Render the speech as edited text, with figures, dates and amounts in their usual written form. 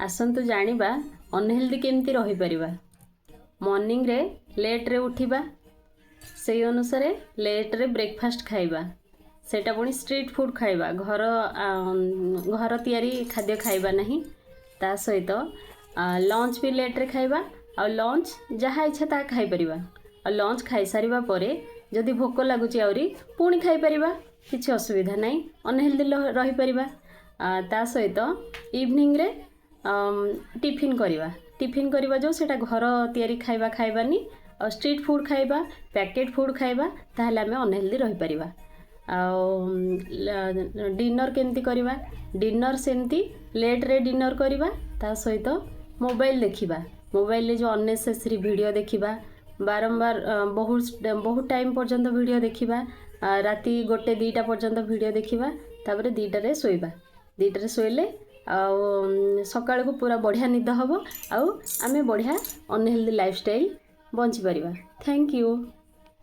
आसतु जानिबा unhealthy केमती रही परिबा। Morning रे लेट रे उठिबा, से अनुसार लेट रे ब्रेकफास्ट खाइबा, सेटा पुणी स्ट्रीट फूड खाइबा, घर तैयारी खाद्य खाइबा नहीं। ता सहित लंच भी लेट रे खाइबा, आ लंच जहाँ इच्छा ता खाई परिबा। आ लंच खाई सारिबा परे जदि भोक लागुची आउरी पुणी खाई परिबा, किछि असुविधा नहीं, अनहेल्दी रही परिबा। ता सहित इवनिंग रे टिफिन करिबा जो सेटा घर तैयारी खाइबा खाइबानी, स्ट्रीट फूड खाइबा, पैकेट फूड खाइबा, ताहले आमे अनहेल्दी रही परिबा। डिनर केमती करिबा, डिनर सेमती लेट रे डिनर करिबा। ता सहित मोबाइल देखिबा, मोबाइल रे जो अननेसेसरी वीडियो देखिबा, बारंबार बहुत टाइम पर्यंत वीडियो देखिबा, राति 1-2टा पर्यंत वीडियो देखिबा, तापर 2टारे शोइबा। 2टारे शोइले सकाळ को पूरा बढ़िया निद हबो, आउ आमे बढ़िया अनहेल्दी लाइफस्टाइल बंची परिबा। Thank you.